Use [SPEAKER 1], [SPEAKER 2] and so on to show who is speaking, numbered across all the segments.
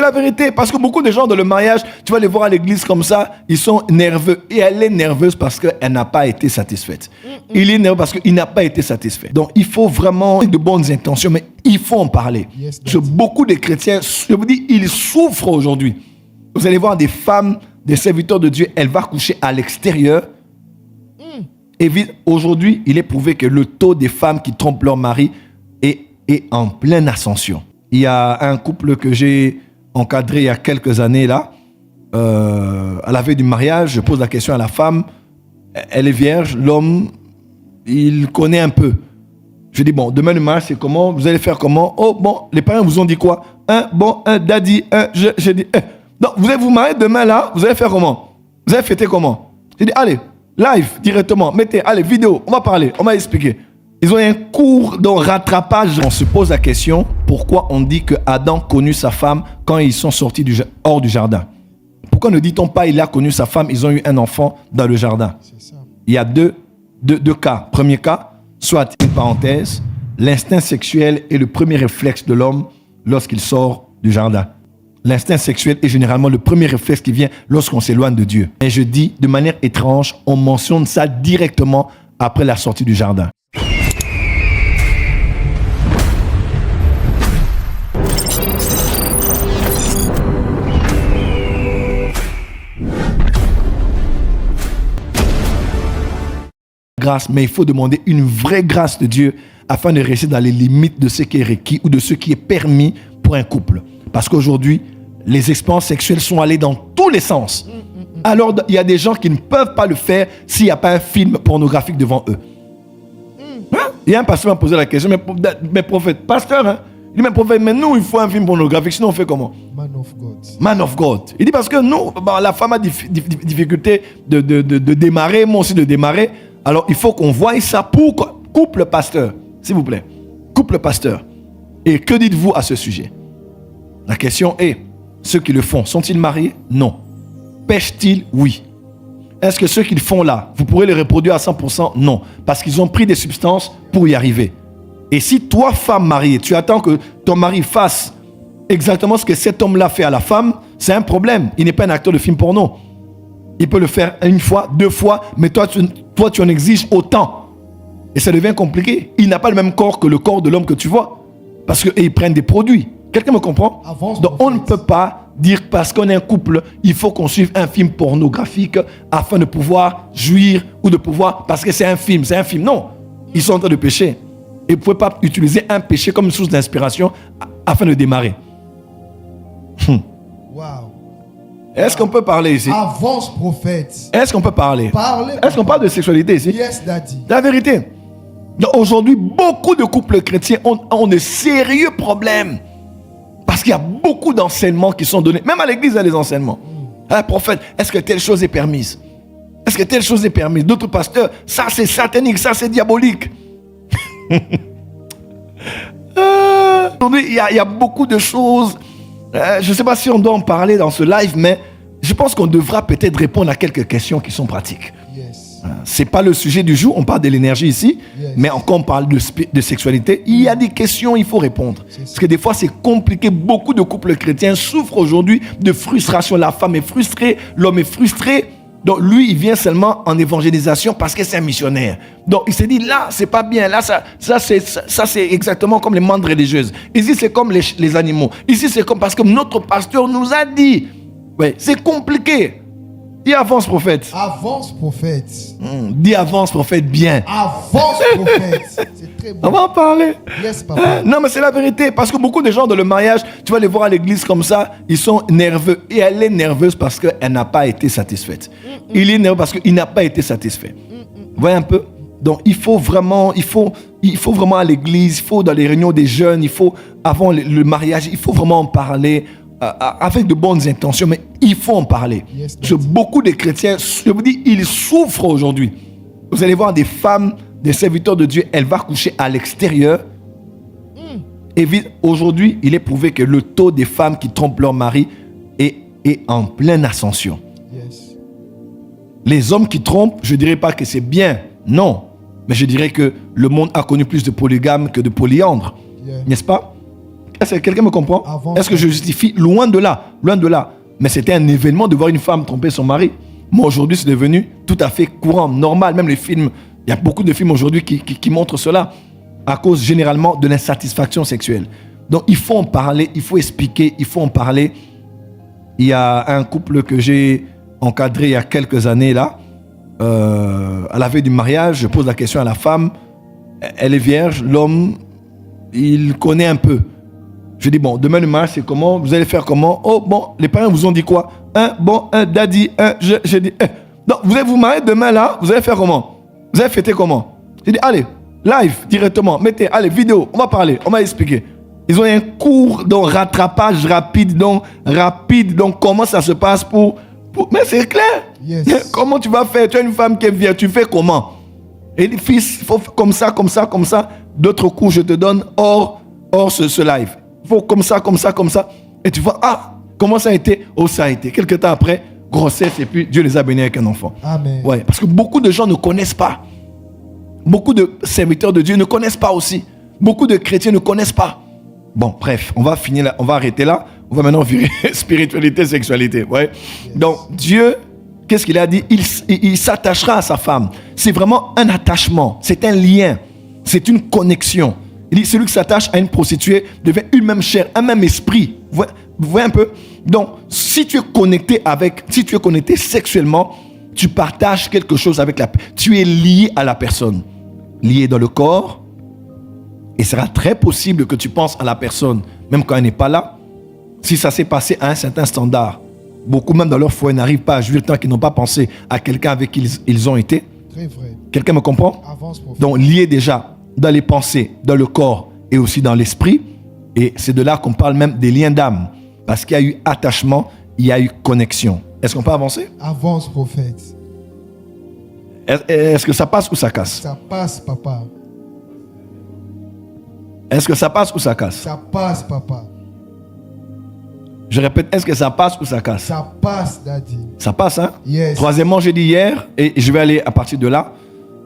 [SPEAKER 1] la vérité. Parce que beaucoup de gens dans le mariage, tu vas les voir à l'église comme ça, ils sont nerveux. Et elle est nerveuse parce qu'elle n'a pas été satisfaite. Il est nerveux parce qu'il n'a pas été satisfait. Donc, il faut vraiment de bonnes intentions, mais il faut en parler. Parce que beaucoup de chrétiens, je vous dis, ils souffrent aujourd'hui. Vous allez voir des femmes, des serviteurs de Dieu, elles vont coucher à l'extérieur. Et aujourd'hui, il est prouvé que le taux des femmes qui trompent leur mari est en pleine ascension. Il y a un couple que j'ai encadré il y a quelques années là, à la veille du mariage, je pose la question à la femme, elle est vierge, l'homme, il connaît un peu. Je dis, bon, demain le mariage, c'est comment? Vous allez faire comment? Oh, bon, les parents vous ont dit quoi? Daddy, j'ai dit, donc, vous allez vous marier demain là, vous allez faire comment? Vous allez fêter comment? J'ai dit, allez, live, directement, mettez, allez, vidéo, on va parler, on va expliquer. Ils ont un cours de rattrapage. On se pose la question, pourquoi on dit que Adam connut sa femme quand ils sont sortis hors du jardin? Pourquoi ne dit-on pas il a connu sa femme, ils ont eu un enfant dans le jardin? Il y a deux cas. Premier cas, soit une parenthèse, l'instinct sexuel est le premier réflexe de l'homme lorsqu'il sort du jardin. L'instinct sexuel est généralement le premier réflexe qui vient lorsqu'on s'éloigne de Dieu. Et je dis, de manière étrange, on mentionne ça directement après la sortie du jardin. Grâce, mais il faut demander une vraie grâce de Dieu afin de rester dans les limites de ce qui est requis ou de ce qui est permis pour un couple. Parce qu'aujourd'hui, les expériences sexuelles sont allées dans tous les sens. Alors, il y a des gens qui ne peuvent pas le faire s'il n'y a pas un film pornographique devant eux. Hein? Il y a un pasteur qui m'a posé la question, mais prophète, pasteur, hein? Il dit, mais prophète, mais nous, il faut un film pornographique, sinon on fait comment? Man of God. Man of God. Il dit, parce que nous, la femme a difficulté de démarrer, moi aussi de démarrer. Alors, il faut qu'on voie ça pour couple pasteur, s'il vous plaît. Couple pasteur. Et que dites-vous à ce sujet? La question est, ceux qui le font, sont-ils mariés? Non. Pêchent-ils? Oui. Est-ce que ceux qui le font là, vous pourrez les reproduire à 100%? Non. Parce qu'ils ont pris des substances pour y arriver. Et si toi, femme mariée, tu attends que ton mari fasse exactement ce que cet homme-là fait à la femme, c'est un problème. Il n'est pas un acteur de film porno. Il peut le faire une fois, deux fois, mais toi, tu en exiges autant. Et ça devient compliqué. Il n'a pas le même corps que le corps de l'homme que tu vois. Parce qu'ils prennent des produits. Quelqu'un me comprend? Donc on ne peut pas dire parce qu'on est un couple, il faut qu'on suive un film pornographique afin de pouvoir jouir ou de pouvoir... Parce que c'est un film. Non. Ils sont en train de pécher. Et vous ne pouvez pas utiliser un péché comme une source d'inspiration afin de démarrer.
[SPEAKER 2] Wow.
[SPEAKER 1] Est-ce qu'on peut parler ici?
[SPEAKER 2] Avance, prophète.
[SPEAKER 1] Est-ce qu'on peut parler? Est-ce qu'on parle de sexualité ici?
[SPEAKER 2] Yes, daddy.
[SPEAKER 1] La vérité. Donc aujourd'hui, beaucoup de couples chrétiens ont de sérieux problèmes. Parce qu'il y a beaucoup d'enseignements qui sont donnés. Même à l'église, il y a des enseignements. Prophète, est-ce que telle chose est permise? Est-ce que telle chose est permise? D'autres pasteurs, ça c'est satanique, ça c'est diabolique. Aujourd'hui, il y a beaucoup de choses. Je ne sais pas si on doit en parler dans ce live, mais je pense qu'on devra peut-être répondre à quelques questions qui sont pratiques.
[SPEAKER 2] Yes.
[SPEAKER 1] Ce n'est pas le sujet du jour, on parle de l'énergie ici, yes. Mais quand on parle de sexualité, il y a des questions, il faut répondre. Parce que des fois, c'est compliqué. Beaucoup de couples chrétiens souffrent aujourd'hui de frustration. La femme est frustrée, l'homme est frustré. Donc lui, il vient seulement en évangélisation parce que c'est un missionnaire. Donc il s'est dit, là, c'est pas bien. Là, ça c'est exactement comme les mandres religieuses. Ici, c'est comme les animaux. Ici, c'est comme parce que notre pasteur nous a dit. Ouais, c'est compliqué. Dis avance, prophète.
[SPEAKER 2] Avance, prophète.
[SPEAKER 1] Dis avance, prophète, bien.
[SPEAKER 2] Avance, prophète. C'est très bon.
[SPEAKER 1] On va en parler.
[SPEAKER 2] Yes, papa.
[SPEAKER 1] Non, mais c'est la vérité. Parce que beaucoup de gens dans le mariage, tu vas les voir à l'église comme ça, ils sont nerveux. Et elle est nerveuse parce qu'elle n'a pas été satisfaite. Il est nerveux parce qu'il n'a pas été satisfait. Vous voyez un peu? Donc, il faut vraiment à l'église, il faut dans les réunions des jeunes, il faut, avant le mariage, il faut vraiment en parler. Avec de bonnes intentions, mais il faut en parler.
[SPEAKER 2] Yes,
[SPEAKER 1] parce que beaucoup de chrétiens, je vous dis, ils souffrent aujourd'hui. Vous allez voir des femmes, des serviteurs de Dieu, elles vont coucher à l'extérieur. Et aujourd'hui, il est prouvé que le taux des femmes qui trompent leur mari est en pleine ascension.
[SPEAKER 2] Yes.
[SPEAKER 1] Les hommes qui trompent, je ne dirais pas que c'est bien, non. Mais je dirais que le monde a connu plus de polygames que de polyandres. Yeah. N'est-ce pas? Est-ce que quelqu'un me comprend?
[SPEAKER 2] Avance.
[SPEAKER 1] Est-ce que je justifie? Loin de là, loin de là. Mais c'était un événement de voir une femme tromper son mari. Moi, aujourd'hui, c'est devenu tout à fait courant, normal. Même les films, il y a beaucoup de films aujourd'hui qui montrent cela à cause généralement de l'insatisfaction sexuelle. Donc, il faut en parler, il faut expliquer, il faut en parler. Il y a un couple que j'ai encadré il y a quelques années là. À la veille du mariage, je pose la question à la femme. Elle est vierge, l'homme, il connaît un peu. Je dis, bon, demain le mariage, c'est comment? Vous allez faire comment? Oh, bon, les parents vous ont dit quoi? Daddy, j'ai dit, donc, vous allez vous marier demain là, vous allez faire comment? Vous allez fêter comment? J'ai dit, allez, live, directement, mettez, allez, vidéo, on va parler, on va expliquer. Ils ont un cours de rattrapage rapide, donc comment ça se passe pour... Mais c'est clair.
[SPEAKER 2] Yes.
[SPEAKER 1] Comment tu vas faire? Tu as une femme qui est vierge, tu fais comment? Et dit, fils, il faut comme ça. D'autres cours, je te donne hors ce live. Il faut comme ça. Et tu vois, comment ça a été? Oh, ça a été. Quelque temps après, grossesse, et puis Dieu les a bénis avec un enfant.
[SPEAKER 2] Amen.
[SPEAKER 1] Ouais, parce que beaucoup de gens ne connaissent pas. Beaucoup de serviteurs de Dieu ne connaissent pas aussi. Beaucoup de chrétiens ne connaissent pas. Bon, bref, on va finir là, on va arrêter là. On va maintenant virer spiritualité, sexualité. Ouais. Yes. Donc, Dieu, qu'est-ce qu'il a dit? Il s'attachera à sa femme. C'est vraiment un attachement. C'est un lien. C'est une connexion. Il dit, celui qui s'attache à une prostituée devient une même chair, un même esprit. Vous voyez un peu? Donc, si tu es connecté sexuellement, tu partages quelque chose avec tu es lié à la personne. Lié dans le corps. Et il sera très possible que tu penses à la personne, même quand elle n'est pas là. Si ça s'est passé à un certain standard, beaucoup même dans leur foyer n'arrivent pas à jouir tant qu'ils n'ont pas pensé à quelqu'un avec qui ils ont été.
[SPEAKER 2] Très vrai.
[SPEAKER 1] Quelqu'un me comprend?
[SPEAKER 2] Avance, prophète.
[SPEAKER 1] Donc lié déjà dans les pensées, dans le corps et aussi dans l'esprit. Et c'est de là qu'on parle même des liens d'âme. Parce qu'il y a eu attachement, il y a eu connexion. Est-ce qu'on peut avancer?
[SPEAKER 2] Avance, prophète.
[SPEAKER 1] Est-ce que ça passe ou ça casse?
[SPEAKER 2] Ça passe, papa.
[SPEAKER 1] Est-ce que ça passe ou ça casse?
[SPEAKER 2] Ça passe, papa.
[SPEAKER 1] Je répète, est-ce que ça passe ou ça casse?
[SPEAKER 2] Ça passe, daddy.
[SPEAKER 1] Ça passe, hein?
[SPEAKER 2] Yes.
[SPEAKER 1] Troisièmement, j'ai dit hier, et je vais aller à partir de là,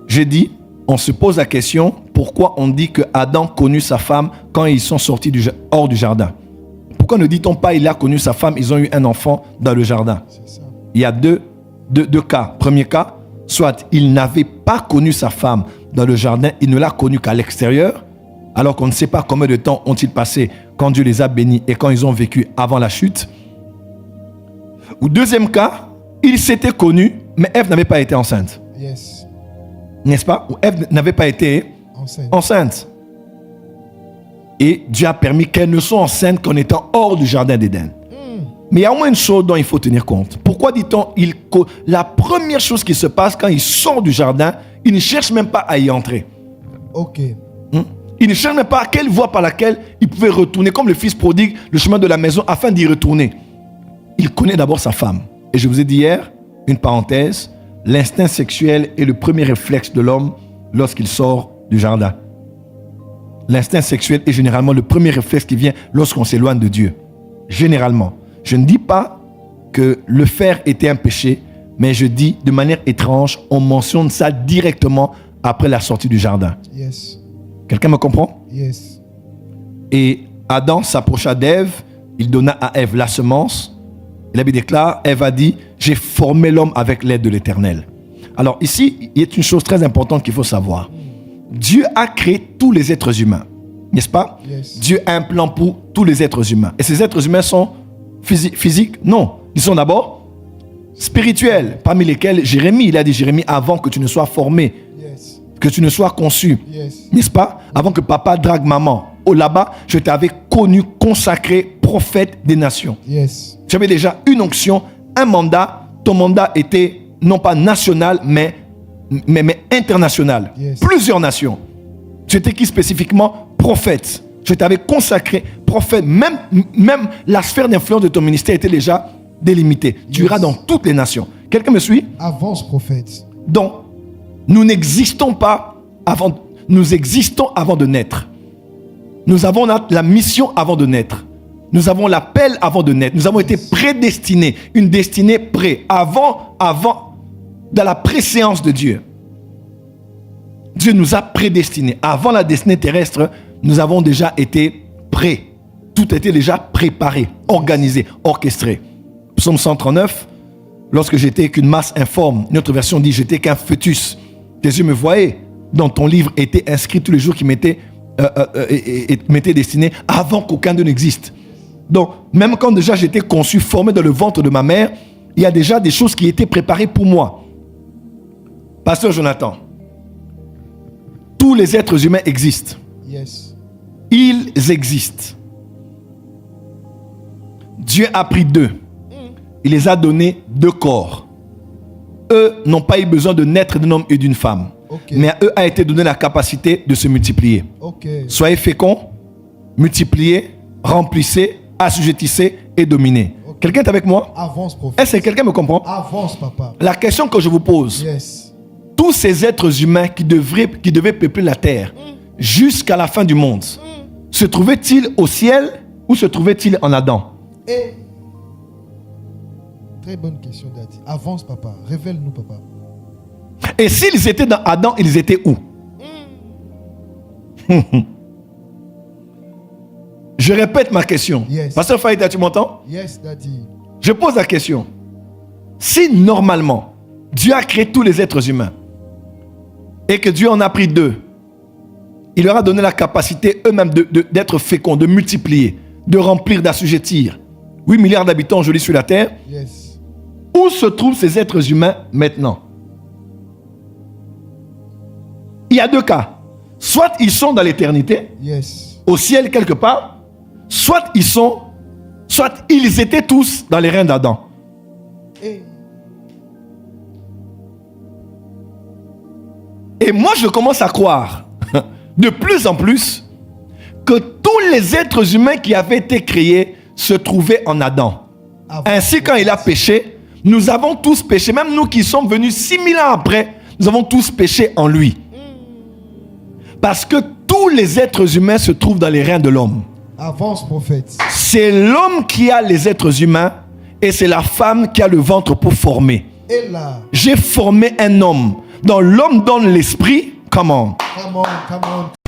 [SPEAKER 1] j'ai dit, on se pose la question, pourquoi on dit que Adam connut sa femme quand ils sont sortis hors du jardin? Pourquoi ne dit-on pas il a connu sa femme, ils ont eu un enfant dans le jardin?
[SPEAKER 2] C'est ça.
[SPEAKER 1] Il y a deux cas. Premier cas, soit il n'avait pas connu sa femme dans le jardin, il ne l'a connue qu'à l'extérieur, alors qu'on ne sait pas combien de temps ont-ils passé quand Dieu les a bénis et quand ils ont vécu avant la chute. Ou deuxième cas, ils s'étaient connus, mais Ève n'avait pas été enceinte.
[SPEAKER 2] Yes.
[SPEAKER 1] N'est-ce pas? Ou Ève n'avait pas été enceinte. Et Dieu a permis qu'elles ne soient enceintes qu'en étant hors du jardin d'Éden. Mais il y a au moins une chose dont il faut tenir compte. Pourquoi dit-on la première chose qui se passe quand il sort du jardin, il ne cherche même pas à y entrer.
[SPEAKER 2] Ok.
[SPEAKER 1] Il ne cherche même pas quelle voie par laquelle il pouvait retourner, comme le fils prodigue, le chemin de la maison, afin d'y retourner. Il connaît d'abord sa femme. Et je vous ai dit hier, une parenthèse, l'instinct sexuel est le premier réflexe de l'homme lorsqu'il sort du jardin. L'instinct sexuel est généralement le premier réflexe qui vient lorsqu'on s'éloigne de Dieu. Généralement. Je ne dis pas que le faire était un péché, mais je dis de manière étrange, on mentionne ça directement après la sortie du jardin.
[SPEAKER 2] Yes.
[SPEAKER 1] Quelqu'un me comprend?
[SPEAKER 2] Yes.
[SPEAKER 1] Et Adam s'approcha d'Ève, il donna à Ève la semence. Et la Bible déclare, Ève a dit, j'ai formé l'homme avec l'aide de l'Éternel. Alors ici, il y a une chose très importante qu'il faut savoir. Dieu a créé tous les êtres humains, n'est-ce pas?
[SPEAKER 2] Yes.
[SPEAKER 1] Dieu a un plan pour tous les êtres humains. Et ces êtres humains sont physiques? Non. Ils sont d'abord spirituels, parmi lesquels Jérémie, il a dit, Jérémie, avant que tu ne sois formé,
[SPEAKER 2] Yes.
[SPEAKER 1] que tu ne sois conçu,
[SPEAKER 2] Yes.
[SPEAKER 1] n'est-ce pas? Avant que papa drague maman. Oh, là-bas, je t'avais connu, consacré, prophète des nations.
[SPEAKER 2] Yes.
[SPEAKER 1] Tu avais déjà une onction, un mandat. Ton mandat était non pas national, mais international.
[SPEAKER 2] Yes.
[SPEAKER 1] Plusieurs nations. Tu étais qui spécifiquement? Prophète. Je t'avais consacré prophète. Même la sphère d'influence de ton ministère était déjà délimitée. Tu
[SPEAKER 2] Yes.
[SPEAKER 1] iras dans toutes les nations. Quelqu'un me suit?
[SPEAKER 2] Avance, prophète.
[SPEAKER 1] Donc, nous n'existons pas avant, nous existons avant de naître. Nous avons la mission avant de naître. Nous avons l'appel avant de naître. Nous avons été prédestinés. Une destinée avant, dans la préséance de Dieu. Dieu nous a prédestinés. Avant la destinée terrestre, nous avons déjà été prêts. Tout était déjà préparé, organisé, orchestré. Psaume 139, lorsque j'étais qu'une masse informe, une autre version dit j'étais qu'un fœtus. Tes yeux me voyaient. Dans ton livre étaient inscrits tous les jours qui m'étaient destinés avant qu'aucun d'eux n'existe. Donc, même quand déjà j'étais conçu, formé dans le ventre de ma mère, il y a déjà des choses qui étaient préparées pour moi. Pasteur Jonathan, tous les êtres humains existent.
[SPEAKER 2] Yes.
[SPEAKER 1] Ils existent. Dieu a pris deux. Il les a donnés deux corps. Eux n'ont pas eu besoin de naître d'un homme et d'une femme.
[SPEAKER 2] Okay.
[SPEAKER 1] Mais à eux a été donné la capacité de se multiplier.
[SPEAKER 2] Okay.
[SPEAKER 1] Soyez féconds, multipliez, remplissez, assujettissez et dominez. Okay. Quelqu'un est avec moi?
[SPEAKER 2] Avance, prophète.
[SPEAKER 1] Est-ce que quelqu'un me comprend?
[SPEAKER 2] Avance, papa.
[SPEAKER 1] La question que je vous pose,
[SPEAKER 2] Yes.
[SPEAKER 1] tous ces êtres humains qui devaient peupler la terre jusqu'à la fin du monde, se trouvaient-ils au ciel ou se trouvaient-ils en Adam?
[SPEAKER 2] Et très bonne question, Daddy. Avance, papa. Révèle-nous, papa.
[SPEAKER 1] Et s'ils étaient dans Adam, ils étaient où? Je répète ma question.
[SPEAKER 2] Yes.
[SPEAKER 1] Pasteur Faïda, tu m'entends?
[SPEAKER 2] Yes, Daddy.
[SPEAKER 1] Je pose la question. Si normalement, Dieu a créé tous les êtres humains et que Dieu en a pris deux, il leur a donné la capacité eux-mêmes d'être féconds, de multiplier, de remplir, d'assujettir. 8 milliards d'habitants aujourd'hui sur la terre.
[SPEAKER 2] Yes.
[SPEAKER 1] Où se trouvent ces êtres humains maintenant? Il y a deux cas. Soit ils sont dans l'éternité,
[SPEAKER 2] Yes.
[SPEAKER 1] au ciel quelque part, soit ils étaient tous dans les reins d'Adam. Et moi je commence à croire de plus en plus que tous les êtres humains qui avaient été créés se trouvaient en Adam. Ainsi quand il a péché, nous avons tous péché, même nous qui sommes venus 6000 ans après, nous avons tous péché en lui. Parce que tous les êtres humains se trouvent dans les reins de l'homme.
[SPEAKER 2] Avance, prophète.
[SPEAKER 1] C'est l'homme qui a les êtres humains et c'est la femme qui a le ventre pour former.
[SPEAKER 2] Et là.
[SPEAKER 1] J'ai formé un homme. Dans l'homme donne l'esprit. Comment?
[SPEAKER 2] Come on, come on.